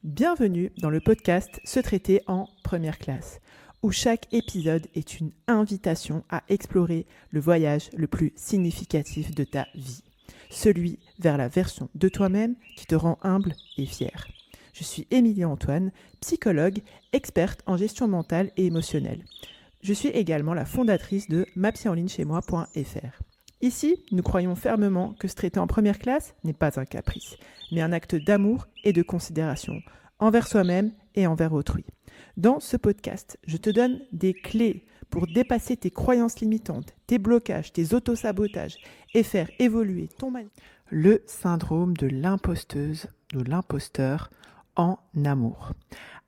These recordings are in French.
Bienvenue dans le podcast Se traiter en première classe, où chaque épisode est une invitation à explorer le voyage le plus significatif de ta vie, celui vers la version de toi-même qui te rend humble et fier. Je suis Émilie Antoine, psychologue, experte en gestion mentale et émotionnelle. Je suis également la fondatrice de mapsyenlignechaismoi.fr. Ici, nous croyons fermement que se traiter en première classe n'est pas un caprice, mais un acte d'amour et de considération envers soi-même et envers autrui. Dans ce podcast, je te donne des clés pour dépasser tes croyances limitantes, tes blocages, tes autosabotages et faire évoluer ton mindset. Le syndrome de l'imposteuse, de l'imposteur en amour.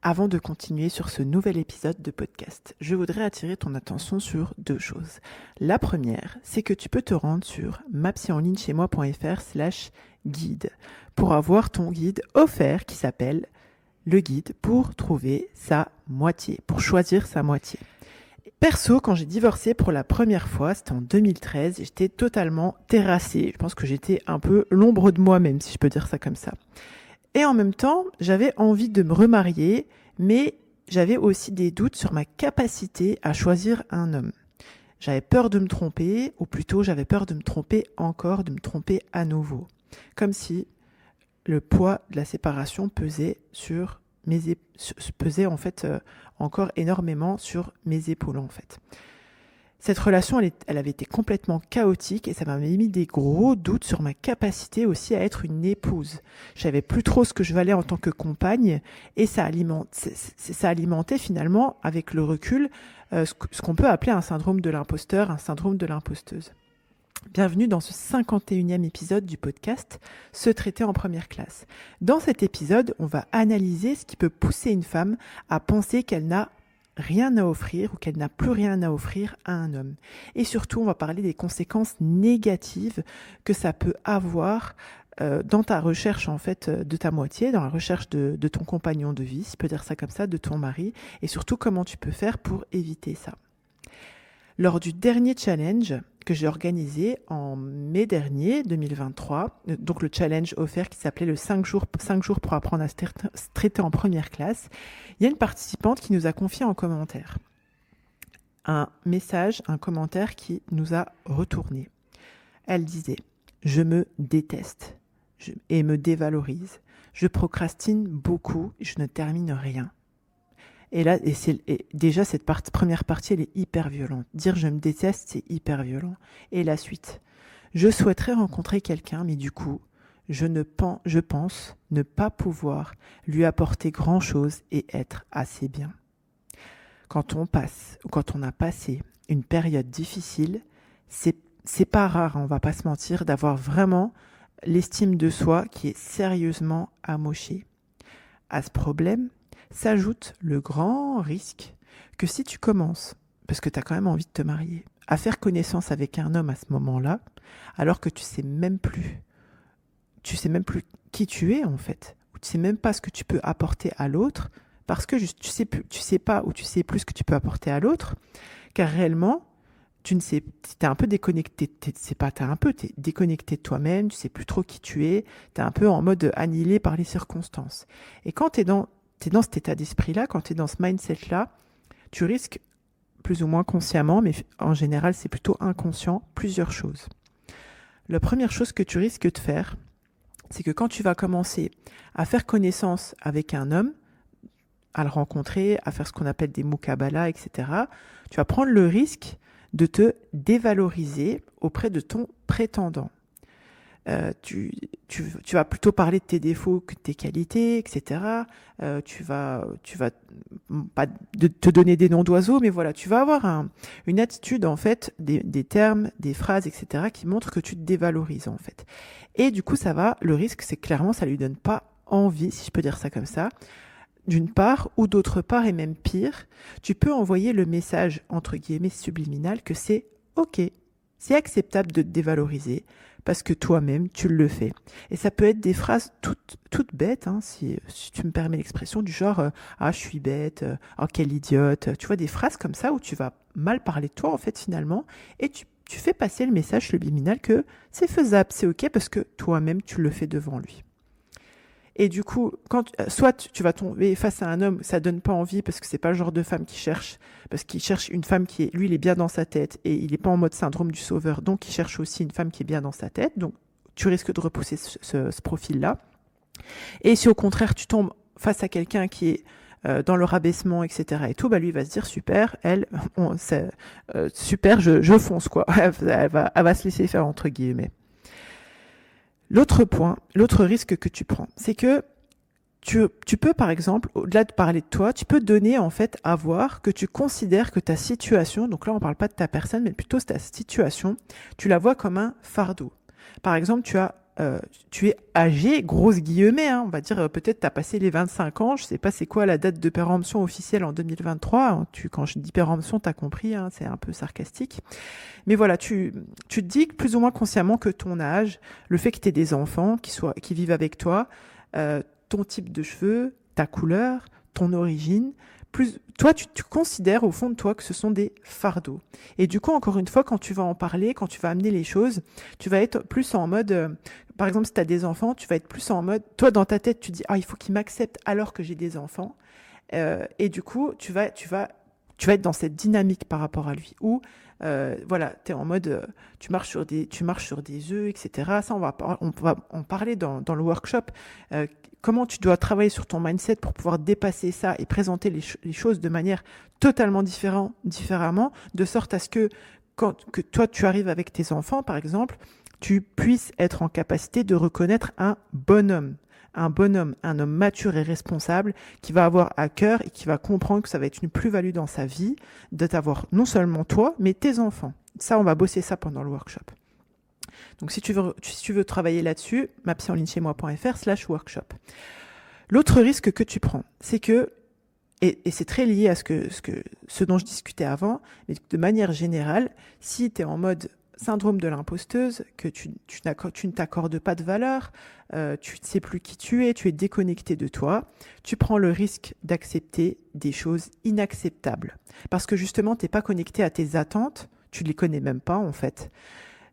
Avant de continuer sur ce nouvel épisode de podcast, je voudrais attirer ton attention sur deux choses. La première, c'est que tu peux te rendre sur mapsyenlignechaismoi.fr/guide pour avoir ton guide offert qui s'appelle le guide pour trouver sa moitié, pour choisir sa moitié. Perso, quand j'ai divorcé pour la première fois, c'était en 2013, j'étais totalement terrassée. Je pense que j'étais un peu l'ombre de moi-même, si je peux dire ça comme ça. Et en même temps, j'avais envie de me remarier, mais j'avais aussi des doutes sur ma capacité à choisir un homme. J'avais peur de me tromper, ou plutôt j'avais peur de me tromper encore, de me tromper à nouveau. Comme si le poids de la séparation pesait pesait en fait encore énormément sur mes épaules en fait. Cette relation, elle avait été complètement chaotique et ça m'avait mis des gros doutes sur ma capacité aussi à être une épouse. Je savais plus trop ce que je valais en tant que compagne et ça alimentait finalement, avec le recul, ce qu'on peut appeler un syndrome de l'imposteur, un syndrome de l'imposteuse. Bienvenue dans ce 51e épisode du podcast Se traiter en première classe. Dans cet épisode, on va analyser ce qui peut pousser une femme à penser qu'elle n'a rien à offrir ou qu'elle n'a plus rien à offrir à un homme. Et surtout, on va parler des conséquences négatives que ça peut avoir dans ta recherche en fait de ta moitié, dans la recherche de ton compagnon de vie, si je peux dire ça comme ça, de ton mari, et surtout comment tu peux faire pour éviter ça. Lors du dernier challenge que j'ai organisé en mai dernier, 2023, donc le challenge offert qui s'appelait le 5 jours pour apprendre à se traiter en première classe, il y a une participante qui nous a confié en commentaire un message, un commentaire qui nous a retourné. Elle disait « Je me déteste et me dévalorise. Je procrastine beaucoup et je ne termine rien. » Et là, déjà, cette première partie, elle est hyper violente. Dire « je me déteste », c'est hyper violent. Et la suite. Je souhaiterais rencontrer quelqu'un, mais du coup, je pense ne pas pouvoir lui apporter grand-chose et être assez bien. Quand on a passé une période difficile, c'est pas rare, on va pas se mentir, d'avoir vraiment l'estime de soi qui est sérieusement amochée. À ce problème, s'ajoute le grand risque que si tu commences, parce que tu as quand même envie de te marier, à faire connaissance avec un homme à ce moment-là, alors que tu sais même plus qui tu es en fait, ou tu sais même pas ce que tu peux apporter à l'autre, parce que tu sais plus ce que tu peux apporter à l'autre, car réellement, t'es un peu déconnecté, t'es déconnecté de toi-même, tu sais plus trop qui tu es, t'es un peu en mode annihilé par les circonstances. Et quand t'es dans cet état d'esprit-là, quand tu es dans ce mindset-là, tu risques, plus ou moins consciemment, mais en général c'est plutôt inconscient, plusieurs choses. La première chose que tu risques de faire, c'est que quand tu vas commencer à faire connaissance avec un homme, à le rencontrer, à faire ce qu'on appelle des muqabala, etc., tu vas prendre le risque de te dévaloriser auprès de ton prétendant. Tu vas plutôt parler de tes défauts que de tes qualités, etc. Tu vas pas te donner des noms d'oiseaux, mais voilà, tu vas avoir une attitude en fait, des termes, des phrases, etc. qui montrent que tu te dévalorises en fait. Et du coup, le risque, c'est clairement, ça lui donne pas envie, si je peux dire ça comme ça. D'une part, ou d'autre part, et même pire, tu peux envoyer le message entre guillemets subliminal que c'est ok, c'est acceptable de te dévaloriser. Parce que toi-même, tu le fais. Et ça peut être des phrases toutes bêtes, hein, si tu me permets l'expression, du genre « Ah, je suis bête, oh, quelle idiote ». Tu vois, des phrases comme ça où tu vas mal parler de toi, en fait, finalement, et tu fais passer le message subliminal que c'est faisable, c'est ok, parce que toi-même, tu le fais devant lui. Et du coup, soit tu vas tomber face à un homme, ça donne pas envie parce que c'est pas le genre de femme qu'il cherche, parce qu'il cherche une femme lui, il est bien dans sa tête et il est pas en mode syndrome du sauveur, donc il cherche aussi une femme qui est bien dans sa tête. Donc, tu risques de repousser ce profil-là. Et si au contraire, tu tombes face à quelqu'un qui est dans le rabaissement, etc. et tout, lui, il va se dire super, super, je fonce, quoi. Elle va se laisser faire, entre guillemets. L'autre risque que tu prends, c'est que tu peux, par exemple, au-delà de parler de toi, tu peux donner, en fait, à voir que tu considères que ta situation, donc là, on parle pas de ta personne, mais plutôt de ta situation, tu la vois comme un fardeau. Par exemple, tu es âgé, grosse guillemets, on va dire, peut-être tu as passé les 25 ans, je sais pas c'est quoi la date de péremption officielle en 2023, quand je dis péremption, tu as compris, c'est un peu sarcastique. Mais voilà, tu te dis plus ou moins consciemment que ton âge, le fait que tu aies des enfants qui vivent avec toi, ton type de cheveux, ta couleur, ton origine, toi, tu considères au fond de toi que ce sont des fardeaux. Et du coup, encore une fois, quand tu vas en parler, quand tu vas amener les choses, tu vas être plus en mode, par exemple, si tu as des enfants, tu vas être plus en mode, toi, dans ta tête, tu dis, il faut qu'ils m'acceptent alors que j'ai des enfants. Et du coup, tu vas être dans cette dynamique par rapport à lui, où voilà, tu es en mode, tu marches sur des œufs, etc. Ça, on va en parler dans le workshop. Comment tu dois travailler sur ton mindset pour pouvoir dépasser ça et présenter les choses de manière totalement différemment, de sorte à ce que que toi, tu arrives avec tes enfants, par exemple, tu puisses être en capacité de reconnaître un bonhomme, un homme mature et responsable qui va avoir à cœur et qui va comprendre que ça va être une plus-value dans sa vie de t'avoir non seulement toi, mais tes enfants. Ça, on va bosser ça pendant le workshop. Donc, si tu veux travailler là-dessus, mapsyenlignchez-moi.fr/workshop. L'autre risque que tu prends, c'est que, et c'est très lié à ce dont je discutais avant, mais de manière générale, si tu es en mode syndrome de l'imposteuse, que tu ne t'accordes pas de valeur, tu ne sais plus qui tu es déconnecté de toi, tu prends le risque d'accepter des choses inacceptables. Parce que justement, tu n'es pas connecté à tes attentes, tu ne les connais même pas en fait.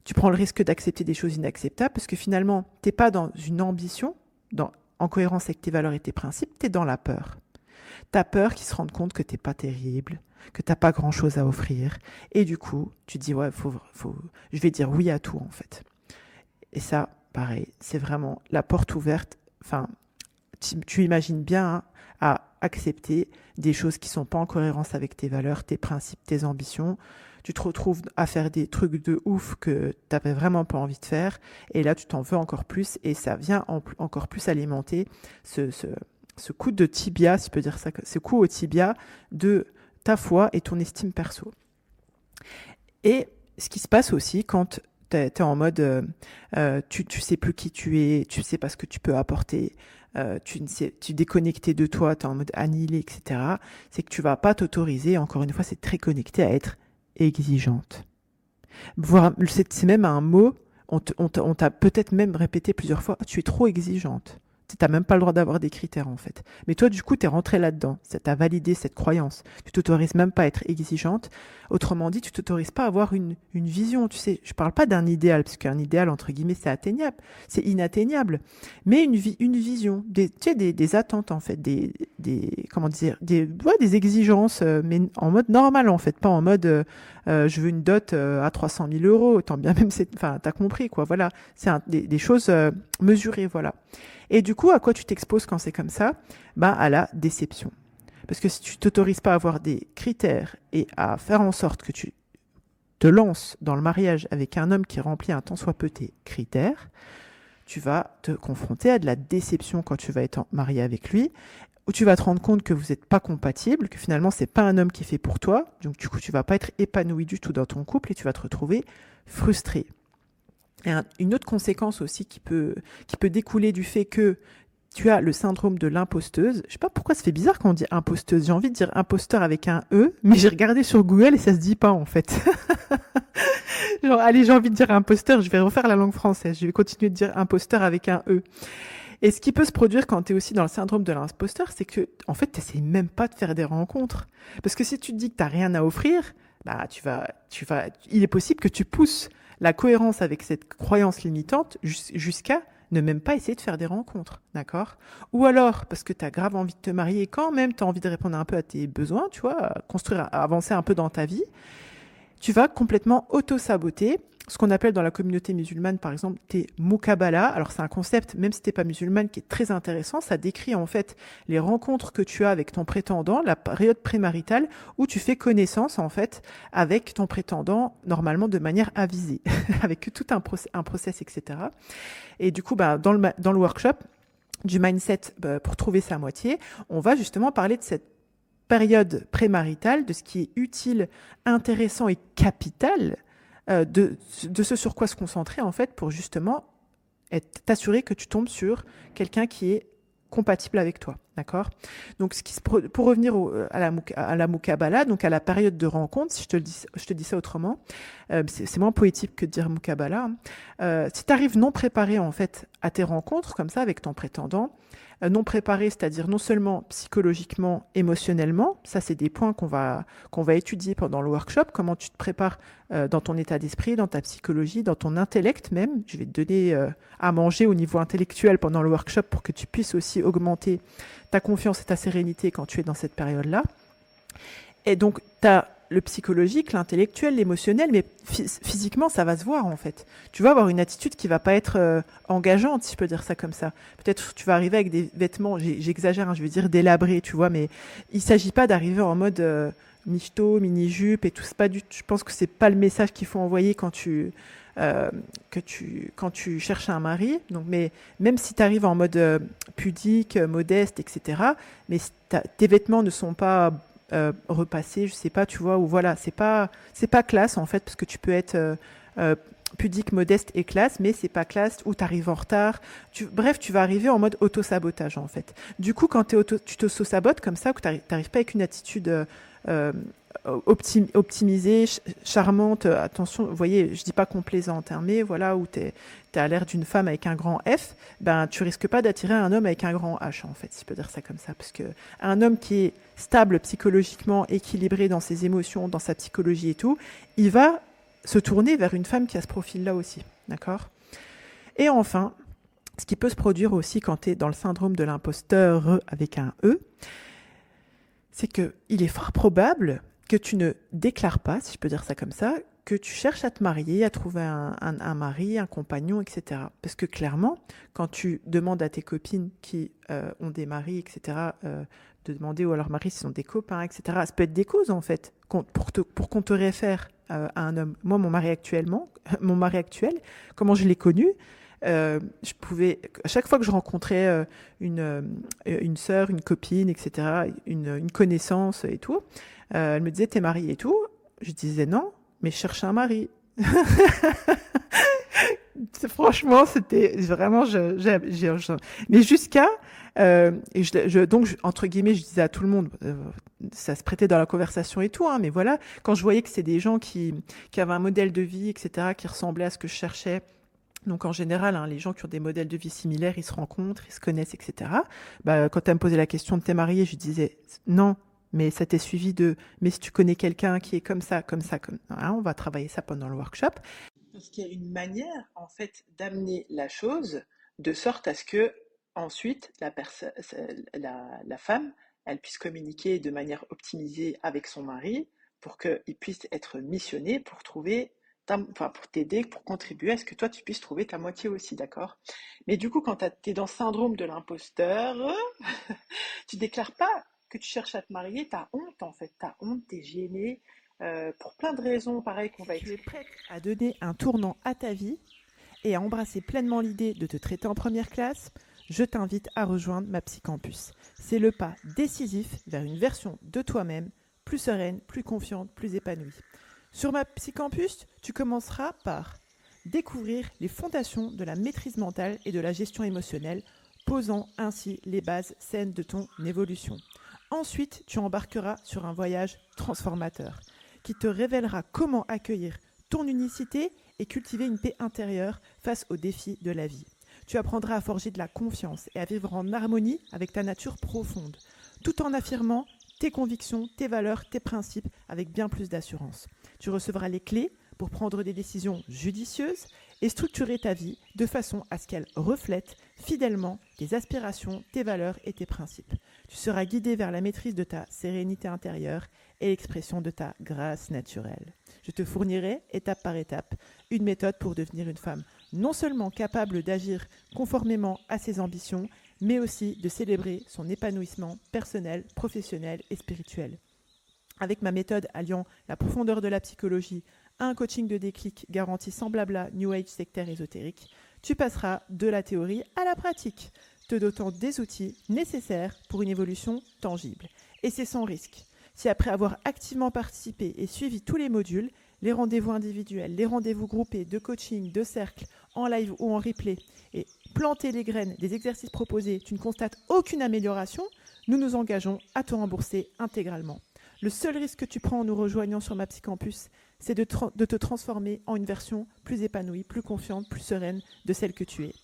Tu prends le risque d'accepter des choses inacceptables parce que finalement, tu n'es pas dans une ambition, en cohérence avec tes valeurs et tes principes, tu es dans la peur. Tu as peur qu'ils se rendent compte que tu n'es pas terrible, que tu n'as pas grand-chose à offrir. Et du coup, tu te dis, ouais, je vais dire oui à tout, en fait. Et ça, pareil, c'est vraiment la porte ouverte. Enfin, tu imagines bien à accepter des choses qui ne sont pas en cohérence avec tes valeurs, tes principes, tes ambitions. Tu te retrouves à faire des trucs de ouf que tu n'avais vraiment pas envie de faire. Et là, tu t'en veux encore plus. Et ça vient encore plus alimenter ce coup de tibia, si je peux dire ça, ce coup au tibia de ta foi et ton estime perso. Et ce qui se passe aussi quand tu es en mode tu sais plus qui tu es, tu sais pas ce que tu peux apporter, tu es déconnecté de toi, tu es en mode annihilé, etc. C'est que tu vas pas t'autoriser, encore une fois, c'est très connecté à être exigeante. C'est même un mot, on t'a peut-être même répété plusieurs fois, tu es trop exigeante. Tu n'as même pas le droit d'avoir des critères en fait. Mais toi du coup tu es rentré là-dedans, ça t'a validé cette croyance. Tu t'autorises même pas à être exigeante. Autrement dit, tu t'autorises pas à avoir une vision. Tu sais, je parle pas d'un idéal, parce qu'un idéal entre guillemets c'est atteignable, c'est inatteignable. Mais une vision, des attentes en fait, comment dire, des exigences, mais en mode normal en fait, pas en mode je veux une dot à 300 000 euros, tant bien même enfin t'as compris quoi. Voilà, c'est des choses mesurées, voilà. Et du coup, à quoi tu t'exposes quand c'est comme ça ? À la déception. Parce que si tu t'autorises pas à avoir des critères et à faire en sorte que tu te lances dans le mariage avec un homme qui remplit un tant soit peu tes critères, tu vas te confronter à de la déception quand tu vas être marié avec lui, où tu vas te rendre compte que vous n'êtes pas compatible, que finalement c'est pas un homme qui est fait pour toi, donc du coup tu vas pas être épanoui du tout dans ton couple et tu vas te retrouver frustré. Et une autre conséquence aussi qui peut découler du fait que tu as le syndrome de l'imposteuse. Je sais pas pourquoi ça fait bizarre quand on dit imposteuse. J'ai envie de dire imposteur avec un E, mais j'ai regardé sur Google et ça se dit pas en fait. Genre, allez, j'ai envie de dire imposteur, je vais refaire la langue française. Je vais continuer de dire imposteur avec un E. Et ce qui peut se produire quand tu es aussi dans le syndrome de l'imposteur, c'est que en fait, tu n'essayes même pas de faire des rencontres. Parce que si tu te dis que tu n'as rien à offrir, il est possible que tu pousses la cohérence avec cette croyance limitante jusqu'à ne même pas essayer de faire des rencontres, d'accord? Ou alors, parce que tu as grave envie de te marier, quand même, tu as envie de répondre un peu à tes besoins, tu vois, à construire, à avancer un peu dans ta vie, tu vas complètement auto-saboter ce qu'on appelle dans la communauté musulmane, par exemple, tes muqabala. Alors, c'est un concept, même si tu n'es pas musulmane, qui est très intéressant. Ça décrit en fait les rencontres que tu as avec ton prétendant, la période prémaritale, où tu fais connaissance en fait avec ton prétendant, normalement de manière avisée, avec tout un process, etc. Et du coup, dans le workshop du mindset pour trouver sa moitié, on va justement parler de cette période prémaritale, de ce qui est utile, intéressant et capital, de ce sur quoi se concentrer en fait pour justement t'assurer que tu tombes sur quelqu'un qui est compatible avec toi, d'accord? Donc, pour revenir à la muqabala, donc à la période de rencontre, si je te dis ça autrement, c'est moins poétique que de dire muqabala. Si tu arrives non préparé en fait à tes rencontres comme ça avec ton prétendant, non préparé, c'est-à-dire non seulement psychologiquement, émotionnellement, ça c'est des points qu'on va étudier pendant le workshop, comment tu te prépares dans ton état d'esprit, dans ta psychologie, dans ton intellect même. Je vais te donner à manger au niveau intellectuel pendant le workshop pour que tu puisses aussi augmenter ta confiance et ta sérénité quand tu es dans cette période-là. Et donc, tu as le psychologique, l'intellectuel, l'émotionnel, mais physiquement, ça va se voir en fait. Tu vas avoir une attitude qui va pas être engageante, si je peux dire ça comme ça. Peut-être tu vas arriver avec des vêtements, j'exagère, hein, je veux dire délabrés, tu vois, mais il s'agit pas d'arriver en mode michto, mini-jupe et tout. Je pense que c'est pas le message qu'il faut envoyer quand tu cherches un mari. Donc, mais même si tu arrives en mode pudique, modeste, etc., mais tes vêtements ne sont pas repassés, je sais pas, tu vois, ou voilà, c'est pas classe en fait, parce que tu peux être pudique, modeste et classe, mais c'est pas classe, ou tu arrives en retard. Bref, tu vas arriver en mode auto-sabotage en fait. Du coup, quand tu t'auto-sabotes comme ça, ou que tu n'arrives pas avec une attitude optimisée, charmante, attention, vous voyez, je dis pas complaisante, hein, mais voilà, où tu as l'air d'une femme avec un grand F, ben tu risques pas d'attirer un homme avec un grand H en fait, si je peux dire ça comme ça, parce que un homme qui est stable psychologiquement, équilibré dans ses émotions, dans sa psychologie et tout, il va se tourner vers une femme qui a ce profil-là aussi, d'accord? Et enfin, ce qui peut se produire aussi quand tu es dans le syndrome de l'imposteur avec un E, c'est qu'il est fort probable que tu ne déclares pas, si je peux dire ça comme ça, que tu cherches à te marier, à trouver un mari, un compagnon, etc. Parce que clairement, quand tu demandes à tes copines qui ont des maris, etc., de demander où à leur mari s'ils ont des copains, etc., ça peut être des causes en fait, pour qu'on te réfère à un homme. Moi, mon mari actuel, comment je l'ai connu, je pouvais, à chaque fois que je rencontrais une sœur, une copine, etc., une connaissance et tout, elle me disait t'es mariée et tout. Je disais non, mais je cherche un mari. Franchement, c'était vraiment, mais jusqu'à, donc entre guillemets, je disais à tout le monde, ça se prêtait dans la conversation et tout, hein, mais voilà, quand je voyais que c'est des gens qui avaient un modèle de vie, etc., qui ressemblait à ce que je cherchais. Donc en général, hein, les gens qui ont des modèles de vie similaires, ils se rencontrent, ils se connaissent, etc. Quand elle me posait la question de t'es marié, je disais non, mais ça t'est suivi de mais si tu connais quelqu'un qui est comme ça, hein, on va travailler ça pendant le workshop. Parce qu'il y a une manière en fait d'amener la chose de sorte à ce que ensuite la femme, elle puisse communiquer de manière optimisée avec son mari pour qu'il puisse être missionné pour trouver pour t'aider, pour contribuer à ce que toi tu puisses trouver ta moitié aussi, d'accord? Mais du coup, quand tu es dans le syndrome de l'imposteur, tu déclares pas que tu cherches à te marier, t'as honte en fait, t'as honte, t'es gêné, pour plein de raisons pareilles qu'on va expliquer. Tu es prête à donner un tournant à ta vie et à embrasser pleinement l'idée de te traiter en première classe, je t'invite à rejoindre ma Psycampus. C'est le pas décisif vers une version de toi-même plus sereine, plus confiante, plus épanouie. Sur ma Psycampus, tu commenceras par découvrir les fondations de la maîtrise mentale et de la gestion émotionnelle, posant ainsi les bases saines de ton évolution. Ensuite, tu embarqueras sur un voyage transformateur qui te révélera comment accueillir ton unicité et cultiver une paix intérieure face aux défis de la vie. Tu apprendras à forger de la confiance et à vivre en harmonie avec ta nature profonde, tout en affirmant tes convictions, tes valeurs, tes principes avec bien plus d'assurance. Tu recevras les clés pour prendre des décisions judicieuses et structurer ta vie de façon à ce qu'elle reflète fidèlement tes aspirations, tes valeurs et tes principes. Tu seras guidé vers la maîtrise de ta sérénité intérieure et l'expression de ta grâce naturelle. Je te fournirai, étape par étape, une méthode pour devenir une femme non seulement capable d'agir conformément à ses ambitions, mais aussi de célébrer son épanouissement personnel, professionnel et spirituel. Avec ma méthode alliant la profondeur de la psychologie à un coaching de déclic garanti sans blabla, New Age sectaire ésotérique, tu passeras de la théorie à la pratique, te dotant des outils nécessaires pour une évolution tangible. Et c'est sans risque. Si après avoir activement participé et suivi tous les modules, les rendez-vous individuels, les rendez-vous groupés, de coaching, de cercle, en live ou en replay, et planter les graines des exercices proposés, tu ne constates aucune amélioration, nous nous engageons à te rembourser intégralement. Le seul risque que tu prends en nous rejoignant sur ma Psycampus, c'est de te transformer en une version plus épanouie, plus confiante, plus sereine de celle que tu es.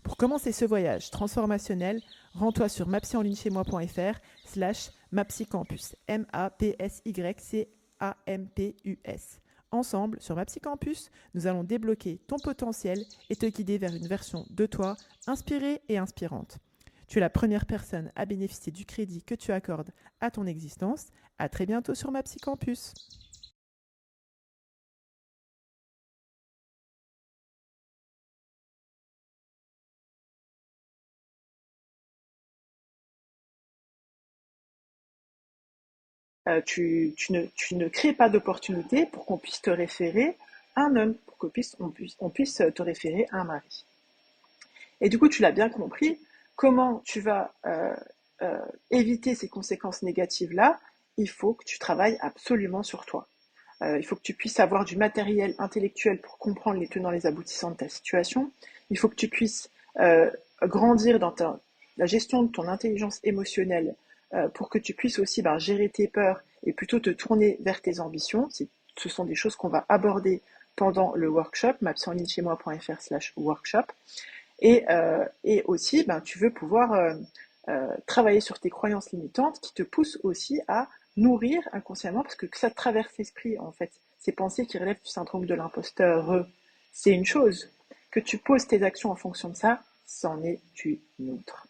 Pour commencer ce voyage transformationnel, rends-toi sur mapsycampus.fr/mapsycampus, MAPSYCAMPUS. Ensemble, sur Mapsycampus, nous allons débloquer ton potentiel et te guider vers une version de toi inspirée et inspirante. Tu es la première personne à bénéficier du crédit que tu accordes à ton existence. À très bientôt sur Mapsycampus. Tu ne crées pas d'opportunité pour qu'on puisse te référer à un homme, pour qu'on puisse te référer à un mari. Et du coup, tu l'as bien compris, comment tu vas éviter ces conséquences négatives-là, il faut que tu travailles absolument sur toi. Il faut que tu puisses avoir du matériel intellectuel pour comprendre les tenants et les aboutissants de ta situation. Il faut que tu puisses grandir dans la gestion de ton intelligence émotionnelle pour que tu puisses aussi gérer tes peurs et plutôt te tourner vers tes ambitions. Ce sont des choses qu'on va aborder pendant le workshop, mapsyenlignechez-moi.fr/workshop. Et aussi, tu veux pouvoir travailler sur tes croyances limitantes qui te poussent aussi à nourrir inconsciemment, parce que ça te traverse l'esprit, en fait. Ces pensées qui relèvent du syndrome de l'imposteur, c'est une chose. Que tu poses tes actions en fonction de ça, c'en est une autre.